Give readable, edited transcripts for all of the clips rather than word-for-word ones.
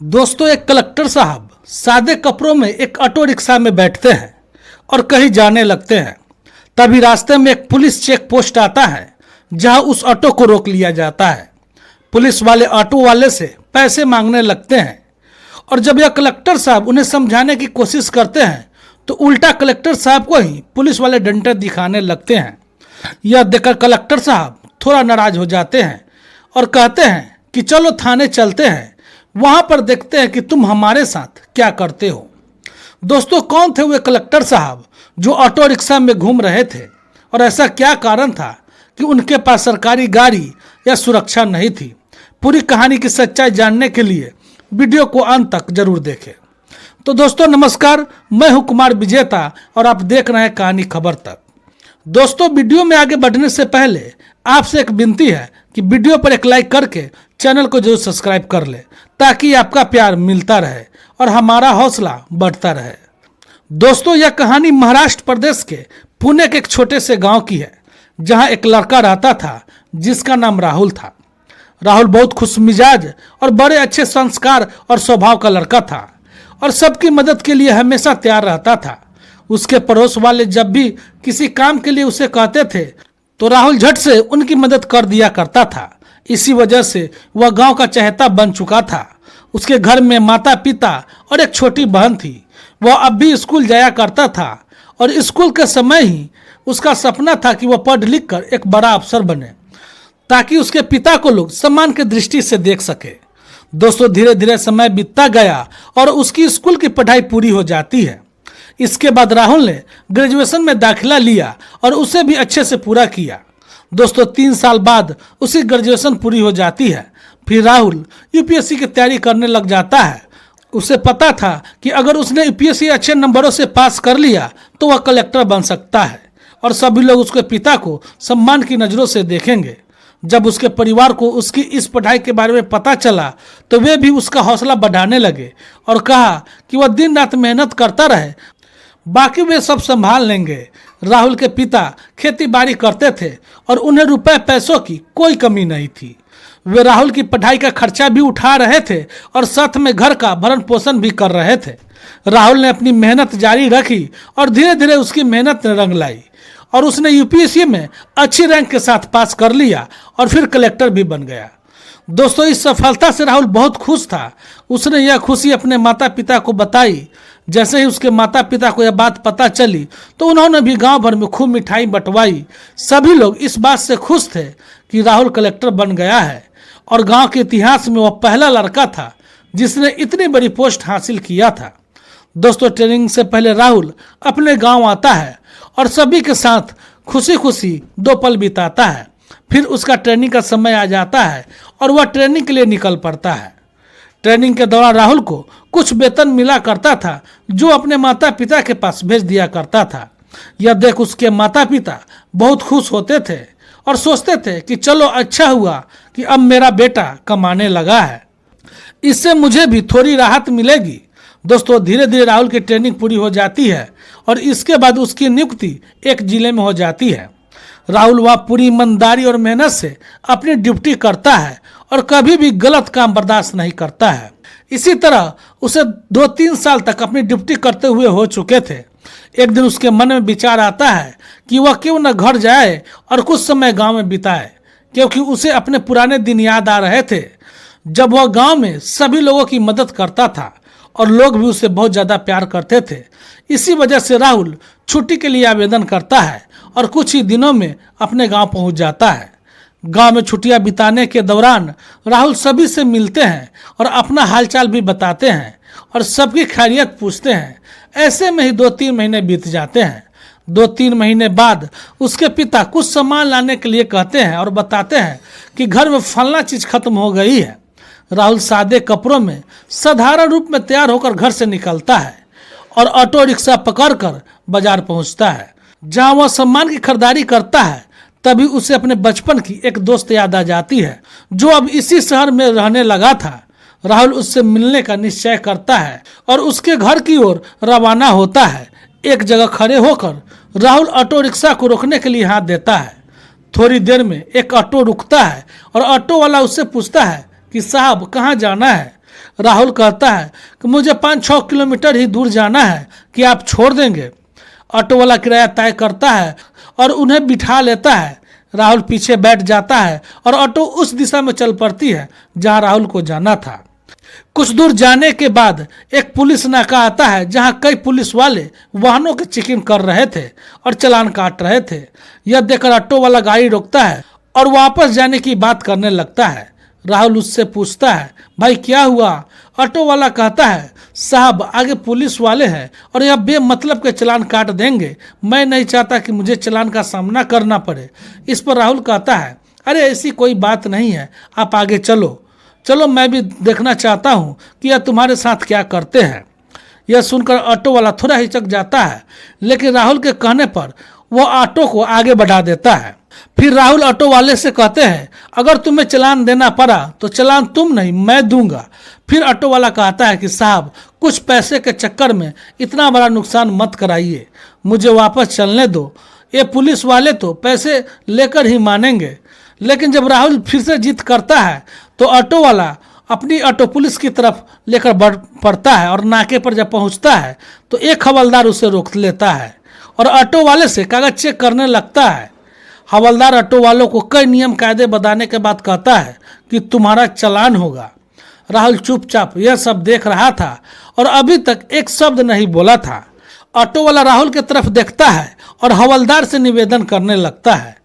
दोस्तों, एक कलेक्टर साहब सादे कपड़ों में एक ऑटो रिक्शा में बैठते हैं और कहीं जाने लगते हैं। तभी रास्ते में एक पुलिस चेक पोस्ट आता है जहां उस ऑटो को रोक लिया जाता है। पुलिस वाले ऑटो वाले से पैसे मांगने लगते हैं और जब यह कलेक्टर साहब उन्हें समझाने की कोशिश करते हैं तो उल्टा कलेक्टर साहब को ही पुलिस वाले डंडे दिखाने लगते हैं। यह देखकर कलेक्टर साहब थोड़ा नाराज हो जाते हैं और कहते हैं कि चलो थाने चलते हैं, वहां पर देखते हैं कि तुम हमारे साथ क्या करते हो। दोस्तों, कौन थे वे कलेक्टर साहब जो ऑटो रिक्शा में घूम रहे थे और ऐसा क्या कारण था कि उनके पास सरकारी गाड़ी या सुरक्षा नहीं थी? पूरी कहानी की सच्चाई जानने के लिए वीडियो को अंत तक जरूर देखें। तो दोस्तों नमस्कार, मैं हूं कुमार विजेता और आप देख रहे हैं कहानी खबर तक। दोस्तों, वीडियो में आगे बढ़ने से पहले आपसे एक विनती है कि वीडियो पर एक लाइक करके चैनल को जरूर सब्सक्राइब कर ले ताकि आपका प्यार मिलता रहे और हमारा हौसला बढ़ता रहे। दोस्तों, यह कहानी महाराष्ट्र प्रदेश के पुणे के एक छोटे से गांव की है जहां एक लड़का रहता था जिसका नाम राहुल था। राहुल बहुत खुशमिजाज और बड़े अच्छे संस्कार और स्वभाव का लड़का था और सबकी मदद के लिए हमेशा तैयार रहता था। उसके पड़ोस वाले जब भी किसी काम के लिए उसे कहते थे तो राहुल झट से उनकी मदद कर दिया करता था। इसी वजह से वह गांव का चहेता बन चुका था। उसके घर में माता पिता और एक छोटी बहन थी। वह अब भी स्कूल जाया करता था और स्कूल के समय ही उसका सपना था कि वह पढ़ लिख कर एक बड़ा अफसर बने ताकि उसके पिता को लोग सम्मान की दृष्टि से देख सके। दोस्तों, धीरे धीरे समय बीतता गया और उसकी स्कूल की पढ़ाई पूरी हो जाती है। इसके बाद राहुल ने ग्रेजुएशन में दाखिला लिया और उसे भी अच्छे से पूरा किया। दोस्तों, 3 साल बाद उसकी ग्रेजुएशन पूरी हो जाती है। फिर राहुल यूपीएससी की तैयारी करने लग जाता है। उसे पता था कि अगर उसने यूपीएससी अच्छे नंबरों से पास कर लिया तो वह कलेक्टर बन सकता है और सभी लोग उसके पिता को सम्मान की नज़रों से देखेंगे। जब उसके परिवार को उसकी इस पढ़ाई के बारे में पता चला तो वे भी उसका हौसला बढ़ाने लगे और कहा कि वह दिन रात मेहनत करता रहे, बाकी वे सब संभाल लेंगे। राहुल के पिता खेती बाड़ी करते थे और उन्हें रुपए पैसों की कोई कमी नहीं थी। वे राहुल की पढ़ाई का खर्चा भी उठा रहे थे और साथ में घर का भरण पोषण भी कर रहे थे। राहुल ने अपनी मेहनत जारी रखी और धीरे धीरे उसकी मेहनत ने रंग लाई और उसने यूपीएससी में अच्छी रैंक के साथ पास कर लिया और फिर कलेक्टर भी बन गया। दोस्तों, इस सफलता से राहुल बहुत खुश था। उसने यह खुशी अपने माता पिता को बताई। जैसे ही उसके माता पिता को यह बात पता चली तो उन्होंने भी गांव भर में खूब मिठाई बंटवाई। सभी लोग इस बात से खुश थे कि राहुल कलेक्टर बन गया है और गांव के इतिहास में वह पहला लड़का था जिसने इतनी बड़ी पोस्ट हासिल किया था। दोस्तों, ट्रेनिंग से पहले राहुल अपने गांव आता है और सभी के साथ खुशी खुशी 2 पल बिताता है। फिर उसका ट्रेनिंग का समय आ जाता है और वह ट्रेनिंग के लिए निकल पड़ता है। ट्रेनिंग के दौरान राहुल को कुछ वेतन मिला करता था जो अपने माता पिता के पास भेज दिया करता था। यह देख उसके माता पिता बहुत खुश होते थे और सोचते थे कि चलो अच्छा हुआ कि अब मेरा बेटा कमाने लगा है, इससे मुझे भी थोड़ी राहत मिलेगी। दोस्तों, धीरे धीरे राहुल की ट्रेनिंग पूरी हो जाती है और इसके बाद उसकी नियुक्ति एक जिले में हो जाती है। राहुल वह पूरी ईमानदारी और मेहनत से अपनी ड्यूटी करता है और कभी भी गलत काम बर्दाश्त नहीं करता है। इसी तरह उसे 2-3 साल तक अपनी ड्यूटी करते हुए हो चुके थे। एक दिन उसके मन में विचार आता है कि वह क्यों न घर जाए और कुछ समय गांव में बिताए, क्योंकि उसे अपने पुराने दिन याद आ रहे थे जब वह गांव में सभी लोगों की मदद करता था और लोग भी उसे बहुत ज़्यादा प्यार करते थे। इसी वजह से राहुल छुट्टी के लिए आवेदन करता है और कुछ ही दिनों में अपने गांव पहुंच जाता है। गांव में छुट्टियां बिताने के दौरान राहुल सभी से मिलते हैं और अपना हालचाल भी बताते हैं और सबकी खैरियत पूछते हैं। ऐसे में ही 2-3 महीने बीत जाते हैं। 2-3 महीने बाद उसके पिता कुछ सामान लाने के लिए कहते हैं और बताते हैं कि घर में फलना चीज़ खत्म हो गई है। राहुल सादे कपड़ों में साधारण रूप में तैयार होकर घर से निकलता है और ऑटो रिक्शा पकड़कर बाजार पहुंचता है जहां वह सामान की खरीदारी करता है। तभी उसे अपने बचपन की एक दोस्त याद आ जाती है जो अब इसी शहर में रहने लगा था। राहुल उससे मिलने का निश्चय करता है और उसके घर की ओर रवाना होता है। एक जगह खड़े होकर राहुल ऑटो रिक्शा को रोकने के लिए हाथ देता है। थोड़ी देर में एक ऑटो रुकता है और ऑटो वाला उससे पूछता है कि साहब कहाँ जाना है। राहुल कहता है कि मुझे 5-6 किलोमीटर ही दूर जाना है, कि आप छोड़ देंगे। ऑटो वाला किराया तय करता है और उन्हें बिठा लेता है। राहुल पीछे बैठ जाता है और ऑटो उस दिशा में चल पड़ती है जहां राहुल को जाना था। कुछ दूर जाने के बाद एक पुलिस नाका आता है जहां कई पुलिस वाले वाहनों की चेकिंग कर रहे थे और चालान काट रहे थे। यह देखकर ऑटो वाला गाड़ी रोकता है और वापस जाने की बात करने लगता है। राहुल उससे पूछता है, भाई क्या हुआ? ऑटो वाला कहता है, साहब आगे पुलिस वाले हैं और यह बेमतलब के चालान काट देंगे। मैं नहीं चाहता कि मुझे चालान का सामना करना पड़े। इस पर राहुल कहता है, अरे ऐसी कोई बात नहीं है, आप आगे चलो चलो, मैं भी देखना चाहता हूँ कि यह तुम्हारे साथ क्या करते हैं। यह सुनकर ऑटो वाला थोड़ा हिचक जाता है, लेकिन राहुल के कहने पर वह ऑटो को आगे बढ़ा देता है। फिर राहुल ऑटो वाले से कहते हैं, अगर तुम्हें चालान देना पड़ा तो चालान तुम नहीं मैं दूंगा। फिर ऑटो वाला कहता है कि साहब कुछ पैसे के चक्कर में इतना बड़ा नुकसान मत कराइए, मुझे वापस चलने दो। ये पुलिस वाले तो पैसे लेकर ही मानेंगे। लेकिन जब राहुल फिर से जिद करता है तो ऑटो वाला अपनी ऑटो पुलिस की तरफ लेकर बढ़ पड़ता है और नाके पर जब पहुंचता है तो एक हवलदार उसे रोक लेता है और ऑटो वाले से कागज चेक करने लगता है। हवलदार ऑटो वालों को कई नियम कायदे बताने के बाद कहता है कि तुम्हारा चालान होगा। राहुल चुपचाप यह सब देख रहा था और अभी तक एक शब्द नहीं बोला था। ऑटो वाला राहुल की तरफ देखता है और हवलदार से निवेदन करने लगता है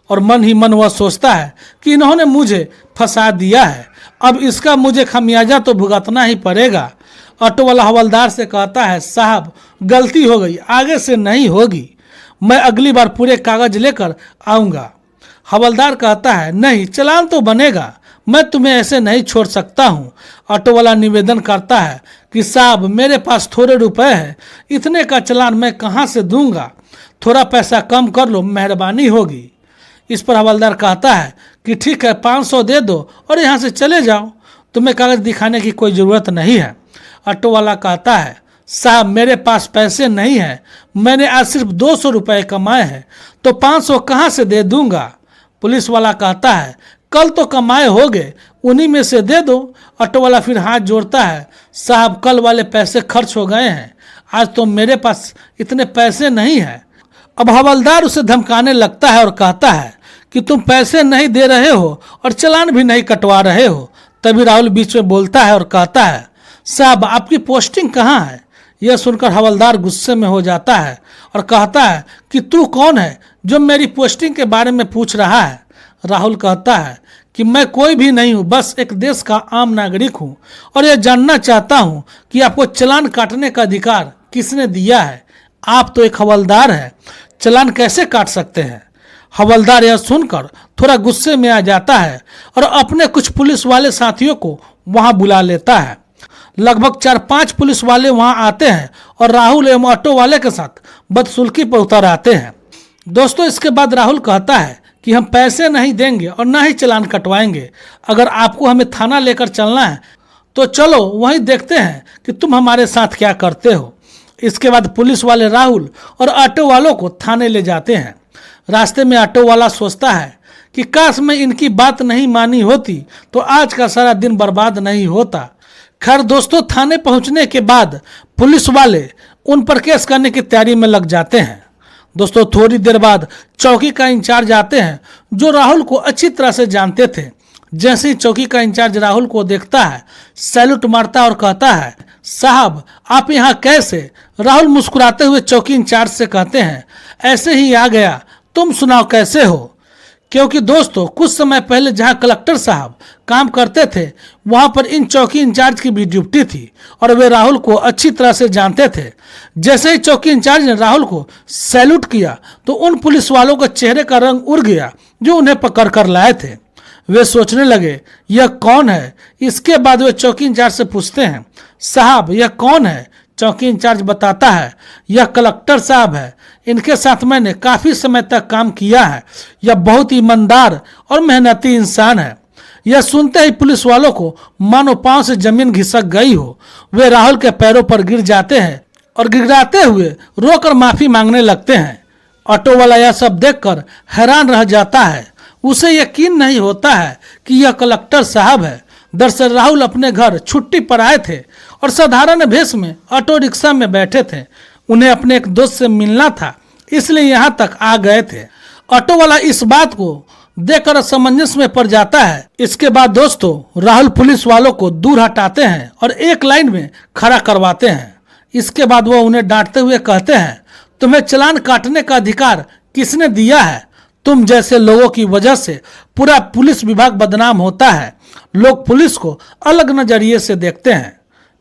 और मन ही मन वह सोचता है कि इन्होंने मुझे फंसा दिया है, अब इसका मुझे खमियाजा तो भुगतना ही पड़ेगा। ऑटो वाला हवलदार से कहता है, साहब गलती हो गई, आगे से नहीं होगी, मैं अगली बार पूरे कागज लेकर आऊँगा। हवलदार कहता है, नहीं चालान तो बनेगा, मैं तुम्हें ऐसे नहीं छोड़ सकता हूँ। ऑटो वाला निवेदन करता है कि साहब मेरे पास थोड़े रुपए हैं, इतने का चालान मैं कहाँ से दूंगा, थोड़ा पैसा कम कर लो, मेहरबानी होगी। इस पर हवलदार कहता है कि ठीक है 500 दे दो और यहाँ से चले जाओ, तुम्हें कागज दिखाने की कोई ज़रूरत नहीं है। ऑटो वाला कहता है, साहब मेरे पास पैसे नहीं हैं, मैंने आज सिर्फ 200 रुपये कमाए हैं, तो 500 कहाँ से दे दूंगा। पुलिस वाला कहता है, कल तो कमाए होगे, उन्हीं में से दे दो। ऑटो वाला फिर हाथ जोड़ता है, साहब कल वाले पैसे खर्च हो गए हैं, आज तो मेरे पास इतने पैसे नहीं हैं। अब हवलदार उसे धमकाने लगता है और कहता है कि तुम पैसे नहीं दे रहे हो और चालान भी नहीं कटवा रहे हो। तभी राहुल बीच में बोलता है और कहता है, साहब आपकी पोस्टिंग कहाँ है? यह सुनकर हवलदार गुस्से में हो जाता है और कहता है कि तू कौन है जो मेरी पोस्टिंग के बारे में पूछ रहा है। राहुल कहता है कि मैं कोई भी नहीं हूँ, बस एक देश का आम नागरिक हूँ और यह जानना चाहता हूँ कि आपको चालान काटने का अधिकार किसने दिया है। आप तो एक हवलदार हैं, चालान कैसे काट सकते हैं? हवलदार यह सुनकर थोड़ा गुस्से में आ जाता है और अपने कुछ पुलिस वाले साथियों को वहां बुला लेता है। लगभग 4-5 पुलिस वाले वहां आते हैं और राहुल एवं ऑटो वाले के साथ बदसुल्की पर उतर आते हैं। दोस्तों इसके बाद राहुल कहता है कि हम पैसे नहीं देंगे और ना ही चालान कटवाएंगे, अगर आपको हमें थाना लेकर चलना है तो चलो वहीं देखते हैं कि तुम हमारे साथ क्या करते हो। इसके बाद पुलिस वाले राहुल और ऑटो वालों को थाने ले जाते हैं। रास्ते में ऑटो वाला सोचता है कि काश मैं इनकी बात नहीं मानी होती तो आज का सारा दिन बर्बाद नहीं होता। खैर दोस्तों, थाने पहुंचने के बाद पुलिस वाले उन पर केस करने की तैयारी में लग जाते हैं। दोस्तों थोड़ी देर बाद चौकी का इंचार्ज आते हैं जो राहुल को अच्छी तरह से जानते थे। जैसे ही चौकी का इंचार्ज राहुल को देखता है, सैल्यूट मारता और कहता है, साहब आप यहाँ कैसे? राहुल मुस्कुराते हुए चौकी इंचार्ज से कहते हैं, ऐसे ही आ गया, तुम सुनाओ कैसे हो? क्योंकि दोस्तों कुछ समय पहले जहां कलेक्टर साहब काम करते थे वहां पर इन चौकी इंचार्ज की भी ड्यूटी थी और वे राहुल को अच्छी तरह से जानते थे। जैसे ही चौकी इंचार्ज ने राहुल को सैल्यूट किया तो उन पुलिस वालों के चेहरे का रंग उड़ गया जो उन्हें पकड़ कर लाए थे। वे सोचने लगे यह कौन है। इसके बाद वे चौकी इंचार्ज से पूछते हैं, साहब यह कौन है? चौकी इंचार्ज बताता है, यह कलेक्टर साहब है, इनके साथ मैंने काफ़ी समय तक काम किया है, यह बहुत ईमानदार और मेहनती इंसान है। यह सुनते ही पुलिस वालों को मानो पांव से जमीन घिसक गई हो। वे राहुल के पैरों पर गिर जाते हैं और गिड़गिड़ाते हुए रोकर माफ़ी मांगने लगते हैं। ऑटो वाला यह सब देखकर हैरान रह जाता है, उसे यकीन नहीं होता है कि यह कलेक्टर साहब है। दरअसल राहुल अपने घर छुट्टी पर आए थे और साधारण भेष में ऑटो रिक्शा में बैठे थे। उन्हें अपने एक दोस्त से मिलना था, इसलिए यहाँ तक आ गए थे। ऑटो वाला इस बात को देखकर असमंजस में पड़ जाता है। इसके बाद दोस्तों राहुल पुलिस वालों को दूर हटाते हैं और एक लाइन में खड़ा करवाते हैं। इसके बाद वो उन्हें डांटते हुए कहते हैं, तुम्हें चालान काटने का अधिकार किसने दिया है? तुम जैसे लोगों की वजह से पूरा पुलिस विभाग बदनाम होता है। लोग पुलिस को अलग नजरिए से देखते हैं।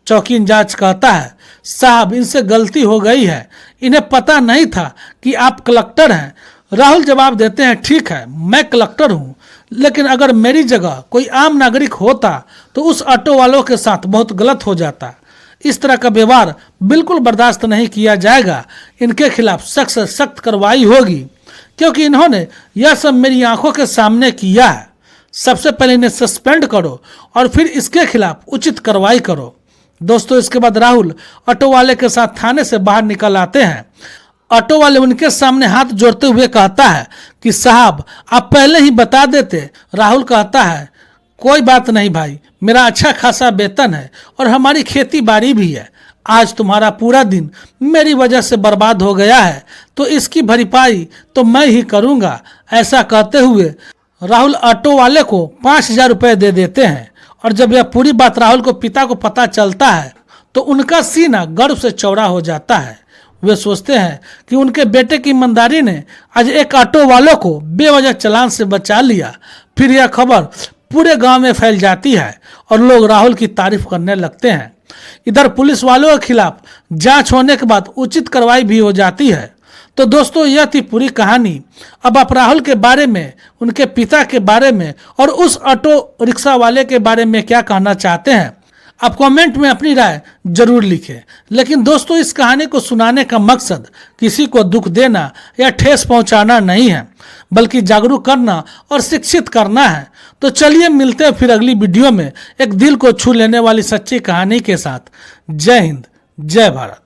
चौकी इंचार्ज कहता है, साहब इनसे गलती हो गई है, इन्हें पता नहीं था कि आप कलेक्टर हैं। राहुल जवाब देते हैं, ठीक है मैं कलेक्टर हूं, लेकिन अगर मेरी जगह कोई आम नागरिक होता तो उस ऑटो वालों के साथ बहुत गलत हो जाता। इस तरह का व्यवहार बिल्कुल बर्दाश्त नहीं किया जाएगा। इनके खिलाफ सख्त से सख्त कार्रवाई होगी, क्योंकि इन्होंने यह सब मेरी आंखों के सामने किया है। सबसे पहले इन्हें सस्पेंड करो और फिर इसके खिलाफ उचित कार्रवाई करो। दोस्तों इसके बाद राहुल ऑटो वाले के साथ थाने से बाहर निकल आते हैं। ऑटो वाले उनके सामने हाथ जोड़ते हुए कहता है कि साहब आप पहले ही बता देते। राहुल कहता है, कोई बात नहीं भाई, मेरा अच्छा खासा वेतन है और हमारी खेती बाड़ी भी है। आज तुम्हारा पूरा दिन मेरी वजह से बर्बाद हो गया है, तो इसकी भरपाई तो मैं ही करूंगा। ऐसा कहते हुए राहुल ऑटो वाले को 5,000 रुपये दे देते हैं। और जब यह पूरी बात राहुल को पिता को पता चलता है तो उनका सीना गर्व से चौड़ा हो जाता है। वे सोचते हैं कि उनके बेटे की ईमानदारी ने आज एक ऑटो वालों को बेवजह चालान से बचा लिया। फिर यह खबर पूरे गांव में फैल जाती है और लोग राहुल की तारीफ करने लगते हैं। इधर पुलिस वालों के खिलाफ जांच होने के बाद उचित कार्रवाई भी हो जाती है। तो दोस्तों यह थी पूरी कहानी। अब आप राहुल के बारे में, उनके पिता के बारे में और उस ऑटो रिक्शा वाले के बारे में क्या कहना चाहते हैं? आप कमेंट में अपनी राय जरूर लिखें। लेकिन दोस्तों इस कहानी को सुनाने का मकसद किसी को दुख देना या ठेस पहुंचाना नहीं है, बल्कि जागरूक करना और शिक्षित करना है। तो चलिए मिलते हैं फिर अगली वीडियो में एक दिल को छू लेने वाली सच्ची कहानी के साथ। जय हिंद, जय भारत।